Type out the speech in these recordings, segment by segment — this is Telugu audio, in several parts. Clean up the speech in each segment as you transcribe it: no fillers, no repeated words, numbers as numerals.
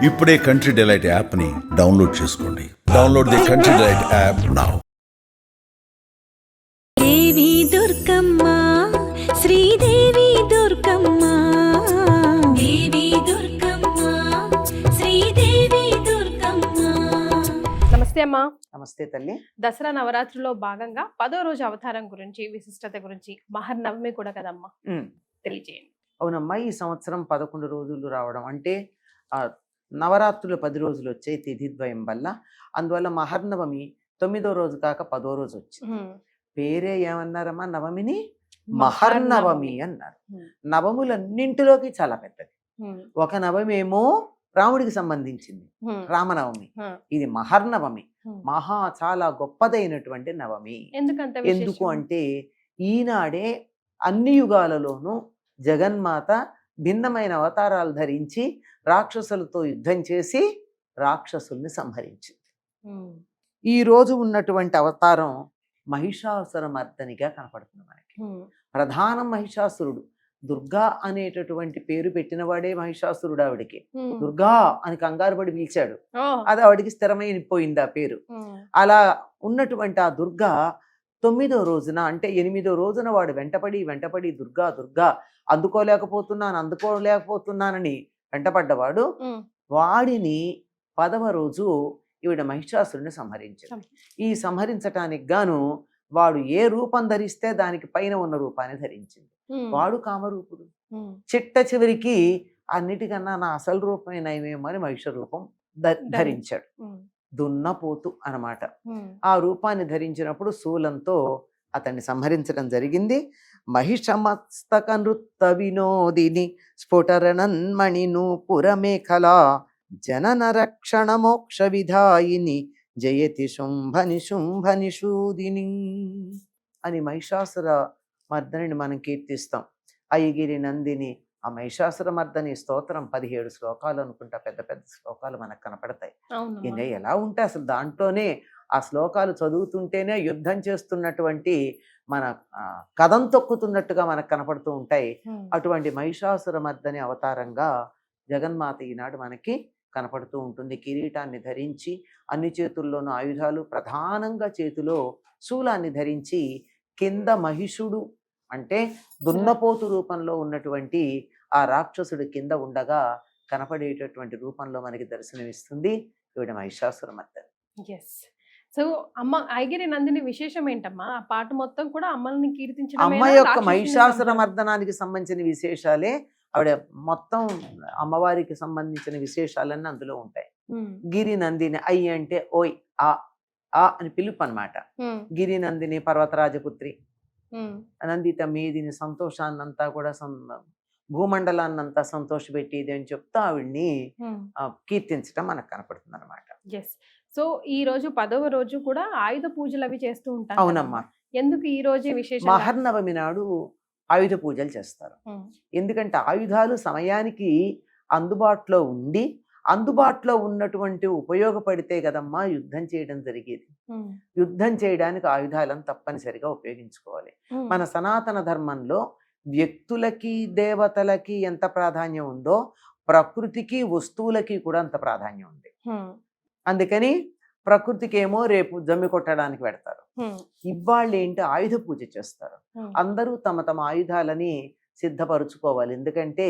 ఇప్పుడే కంట్రీ డిలైట్ యాప్ని డౌన్లోడ్ చేసుకోండి. Download the country delight app now. Devi Durgamma, Sridevi Durgamma, Devi Durgamma, Sridevi Durgamma. నమస్తే అమ్మా. నమస్తే తల్లి. దసరా నవరాత్రిలో భాగంగా 10వ రోజు అవతారం గురించి, విశిష్టత గురించి, మహర్నవమి కూడా కదమ్మా, తెలియజేయండి. అవునమ్మా, ఈ సంవత్సరం 11 రోజులు రావడం అంటే నవరాత్రులు 10 రోజులు వచ్చాయి తిథిద్వయం వల్ల. అందువల్ల మహర్నవమి 9వ రోజు కాక 10వ రోజు వచ్చింది. పేరే ఏమన్నారమ్మా? నవమిని మహర్నవమి అన్నారు. నవములన్నింటిలోకి చాలా పెద్దది. ఒక నవమి ఏమో రాముడికి సంబంధించింది, రామనవమి. ఇది మహర్నవమి, చాలా గొప్పదైనటువంటి నవమి. ఎందుకు అంటే ఈనాడే అన్ని యుగాలలోనూ జగన్మాత భిన్నమైన అవతారాలు ధరించి రాక్షసులతో యుద్ధం చేసి రాక్షసుల్ని సంహరించింది. ఈ రోజు ఉన్నటువంటి అవతారం మహిషాసుర మర్దనిగా కనపడుతుంది మనకి. ప్రధానం మహిషాసురుడు. దుర్గా అనేటటువంటి పేరు పెట్టినవాడే మహిషాసురుడు. ఆవిడికి దుర్గా అని కంగారు పడి పిలిచాడు, అది ఆవిడికి స్థిరమైపోయింది ఆ పేరు. అలా ఉన్నటువంటి ఆ దుర్గా 9వ రోజున అంటే 8వ రోజున వాడు వెంటపడి దుర్గా దుర్గా అందుకోలేకపోతున్నానని వెంటపడ్డవాడు. వాడిని 10వ రోజు ఈవిడ మహిషాసురుని సంహరించాడు. ఈ సంహరించటానికి గాను వాడు ఏ రూపం ధరిస్తే దానికి పైన ఉన్న రూపాన్ని ధరించింది. వాడు కామరూపుడు. చిట్ట చివరికి అన్నిటికన్నా నా అసలు రూపమే నయమేమో అని మహిష రూపం ధరించాడు. దున్నపోతు అన్నమాట. ఆ రూపాన్ని ధరించినప్పుడు శూలంతో అతన్ని సంహరించడం జరిగింది. మహిషమస్తక నృత్త వినోదిని స్ఫుటరణన్మణిను పురమేఖలా జనన రక్షణ మోక్ష విధాయిని జయతి శుంభని శూదిని అని మహిషాసుర మర్దనిని మనం కీర్తిస్తాం. అయ్యగిరి నందిని. ఆ మహిషాసుర మర్దని స్తోత్రం 17 శ్లోకాలు అనుకుంటా, పెద్ద పెద్ద శ్లోకాలు మనకు కనపడతాయి. ఎలా ఉంటే అసలు దాంట్లోనే ఆ శ్లోకాలు చదువుతుంటేనే యుద్ధం చేస్తున్నటువంటి మన కథం తొక్కుతున్నట్టుగా మనకు కనపడుతూ ఉంటాయి. అటువంటి మహిషాసుర మర్దని అవతారంగా జగన్మాత ఈనాడు మనకి కనపడుతూ ఉంటుంది. కిరీటాన్ని ధరించి అన్ని చేతుల్లోనూ ఆయుధాలు, ప్రధానంగా చేతిలో శూలాన్ని ధరించి కింద మహిషుడు అంటే దున్నపోతు రూపంలో ఉన్నటువంటి ఆ రాక్షసుడు కింద ఉండగా కనపడేటటువంటి రూపంలో మనకి దర్శనమిస్తుంది ఈవిడ మహిషాసుర మర్దని. సో అమ్మ ఐగిరి నందిని విశేషం ఏంటమ్మా? ఆ పాట మొత్తం కూడా అమ్మల్ని కీర్తించడం, అమ్మ యొక్క మహిషాసుర మర్దనానికి సంబంధించిన విశేషాలే. ఆవిడ మొత్తం అమ్మవారికి సంబంధించిన విశేషాలన్నీ అందులో ఉంటాయి. గిరి నందిని, అయ్యి అంటే ఓయ్ ఆ అని పిలుపు అన్నమాట. గిరి నందిని పర్వతరాజపుత్రి. నందిత మీదిని సంతోషాన్నంతా కూడా భూమండలాన్నంతా సంతోషపెట్టేది అని చెప్తా ఆవిడ్ని కీర్తించడం మనకు కనపడుతుంది అనమాట. సో ఈ రోజు 10వ రోజు కూడా ఆయుధ పూజలు అవి చేస్తూ ఉంటారు. అవునమ్మా. ఎందుకు ఈ రోజే విశేషం? మహర్నవమి నాడు ఆయుధ పూజలు చేస్తారు. ఎందుకంటే ఆయుధాలు సమయానికి అందుబాటులో ఉండి అందుబాటులో ఉన్నటువంటి ఉపయోగపడితే కదమ్మా యుద్ధం చేయడం జరిగేది. యుద్ధం చేయడానికి ఆయుధాలను తప్పనిసరిగా ఉపయోగించుకోవాలి. మన సనాతన ధర్మంలో వ్యక్తులకి దేవతలకి ఎంత ప్రాధాన్యం ఉందో ప్రకృతికి వస్తువులకి కూడా అంత ప్రాధాన్యం ఉంది. అందుకని ప్రకృతికి ఏమో రేపు జమ్మి కొట్టడానికి పెడతారు, ఇవాళ్ళు ఏంటి ఆయుధ పూజ చేస్తారు. అందరూ తమ తమ ఆయుధాలని సిద్ధపరుచుకోవాలి. ఎందుకంటే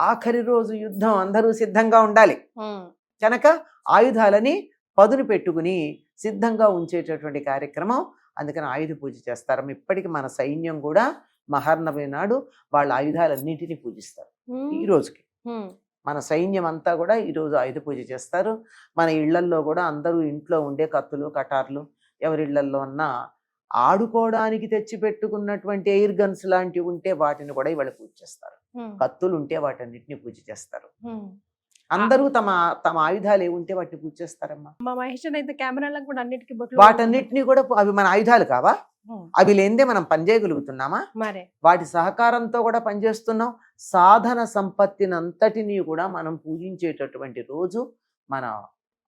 ఆఖరి రోజు యుద్ధం అందరూ సిద్ధంగా ఉండాలి కనుక ఆయుధాలని పదును పెట్టుకుని సిద్ధంగా ఉంచేటటువంటి కార్యక్రమం. అందుకని ఆయుధ పూజ చేస్తారు. ఇప్పటికి మన సైన్యం కూడా మహర్నవమి నాడు వాళ్ళ ఆయుధాలన్నింటినీ పూజిస్తారు. ఈ రోజుకి మన సైన్యం అంతా కూడా ఈరోజు ఆయుధ పూజ చేస్తారు. మన ఇళ్లల్లో కూడా అందరూ ఇంట్లో ఉండే కత్తులు కటార్లు ఎవరిళ్లల్లో ఉన్నా ఆడుకోవడానికి తెచ్చి పెట్టుకున్నటువంటి ఎయిర్ గన్స్ లాంటివి ఉంటే వాటిని కూడా ఇవాళ పూజ చేస్తారు. కత్తులు ఉంటే వాటన్నిటిని పూజ చేస్తారు. అందరూ తమ తమ ఆయుధాలు ఏముంటే వాటిని పూజ చేస్తారమ్మా. వాటన్నిటిని కూడా అవి మన ఆయుధాలు కావా? అవి లేనిదే మనం పనిచేయగలుగుతున్నామా? వాటి సహకారంతో కూడా పనిచేస్తున్నాం. సాధన సంపత్తిని అంతటినీ కూడా మనం పూజించేటటువంటి రోజు మన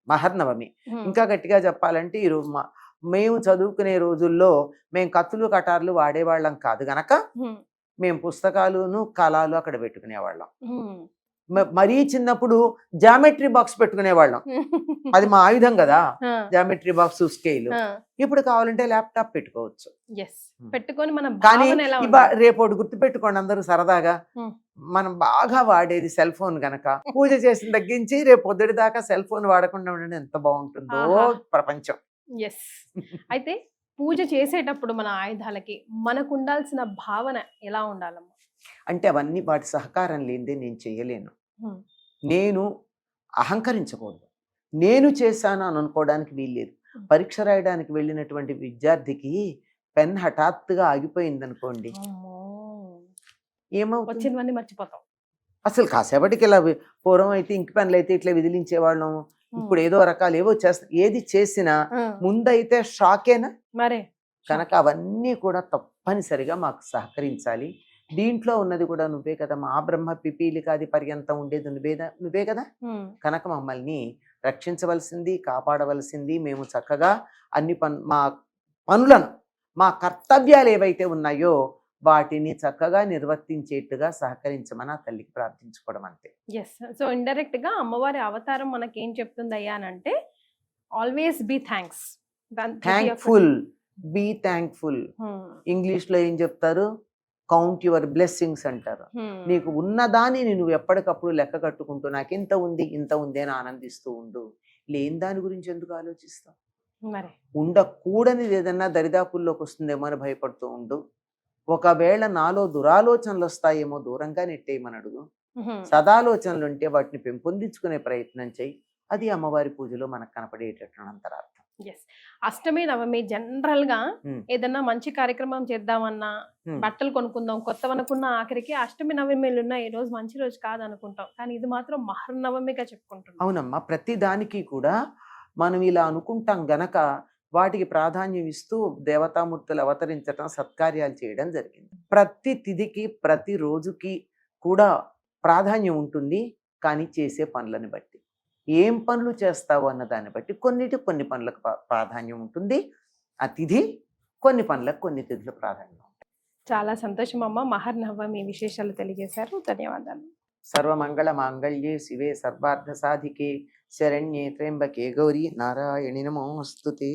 మహర్నవమి. ఇంకా గట్టిగా చెప్పాలంటే ఈరోజు మేము చదువుకునే రోజుల్లో మేము కత్తులు కటార్లు వాడేవాళ్ళం కాదు గనక మేము పుస్తకాలును కళాలు అక్కడ పెట్టుకునేవాళ్ళం. మరీ చిన్నప్పుడు జామెట్రీ బాక్స్ పెట్టుకునేవాళ్ళం, అది మా ఆయుధం కదా, జామెట్రీ బాక్స్ స్కేల్. ఇప్పుడు కావాలంటే ల్యాప్టాప్ పెట్టుకోవచ్చు. పెట్టుకొని మన కానీ భావన ఎలా రేపు ఒకటి గుర్తు పెట్టుకోండి అందరూ సరదాగా, మనం బాగా వాడేది సెల్ ఫోన్ గనక పూజ చేసిన తగ్గించి రేపు పొద్దుటి దాకా సెల్ ఫోన్ వాడకుండా ఉండడం ఎంత బాగుంటుందో ప్రపంచం. అయితే పూజ చేసేటప్పుడు మన ఆయుధాలకి మనకు ఉండాల్సిన భావన ఎలా ఉండాలమ్మా? అంటే అవన్నీ వాటి సహకారం లేనిదే నేను చేయలేను. నేను అహంకరించకూడదు, నేను చేశాను అని అనుకోవడానికి వీల్లేదు. పరీక్ష రాయడానికి వెళ్ళినటువంటి విద్యార్థికి పెన్ హఠాత్తుగా ఆగిపోయింది అనుకోండి, ఏమవుతుంది? మర్చిపోతాం. అసలు కాసేపటికి ఇలా పూర్వం అయితే ఇంక పెన్లు అయితే ఇట్లా విదిలించేవాళ్ళం, ఇప్పుడు ఏదో రకాలు ఏవో చేస్తా, ఏది చేసినా ముందైతే షాకేనా మరే. కనుక అవన్నీ కూడా తప్పనిసరిగా మాకు సహకరించాలి. దీంట్లో ఉన్నది కూడా నువ్వే కదా, మా బ్రహ్మ పిపీలికాది పర్యంతం ఉండేది నువ్వే కదా. కనుక మమ్మల్ని రక్షించవలసింది, కాపాడవలసింది. మేము చక్కగా అన్ని మా పనులను, మా కర్తవ్యాలు ఏవైతే ఉన్నాయో వాటిని చక్కగా నిర్వర్తించేట్టుగా సహకరించమని ఆ తల్లికి ప్రార్థించుకోవడం అంతే. సో ఇండైరెక్ట్ గా అమ్మవారి అవతారం మనకి ఏం చెప్తుంది అయ్యా అంటే always be thankful. Be thankful. English లో ఏం చెప్తారు? కౌంట్ యువర్ బ్లెస్సింగ్స్ అంటారు. నీకు ఉన్నదాన్ని నువ్వు ఎప్పటికప్పుడు లెక్క కట్టుకుంటూ నాకు ఇంత ఉంది ఇంత ఉంది అని ఆనందిస్తూ ఉండు. లేని దాని గురించి ఎందుకు ఆలోచిస్తావు? ఉండకూడనిది ఏదన్నా దరిదాపుల్లోకి వస్తుందేమో అని భయపడుతూ ఉండు. ఒకవేళ నాలో దురాలోచనలు వస్తాయేమో దూరంగా నెట్టేయమని అడుగు. సదాలోచనలు ఉంటే వాటిని పెంపొందించుకునే ప్రయత్నం చేయి. అది అమ్మవారి పూజలో మనకు కనపడేటట్టు అంతరార్థం. అష్టమి నవమి జనరల్ గా ఏదన్నా మంచి కార్యక్రమం చేద్దామన్నా, బట్టలు కొనుక్కుందాం కొత్తవనుకున్న ఆఖరికి అష్టమి నవమిలు ఉన్న ఈ రోజు మంచి రోజు కాదనుకుంటాం, కానీ ఇది మాత్రం మహర్నవమిగా చెప్పుకుంటున్నాం. అవునమ్మా, ప్రతి దానికి కూడా మనం ఇలా అనుకుంటాం గనక వాటికి ప్రాధాన్యం ఇస్తూ దేవతామూర్తులు అవతరించడం, సత్కార్యాలు చేయడం జరిగింది. ప్రతి తిథికి ప్రతి రోజుకి కూడా ప్రాధాన్యం ఉంటుంది, కానీ చేసే పనులను బట్టి, ఏం పనులు చేస్తావు అన్న దాన్ని బట్టి కొన్ని పనులకు ప్రాధాన్యం ఉంటుంది. ఆ తిథి కొన్ని పనులకు కొన్ని తిథులు ప్రాధాన్యం ఉంటుంది. చాలా సంతోషం అమ్మ, మహర్నవమి విశేషాలు తెలియజేశారు. ధన్యవాదాలు. సర్వమంగళ మాంగళ్యే శివే సర్వార్థ సాధికే శరణ్యే త్ర్యంబకే గౌరీ నారాయణి నమోస్తుతే.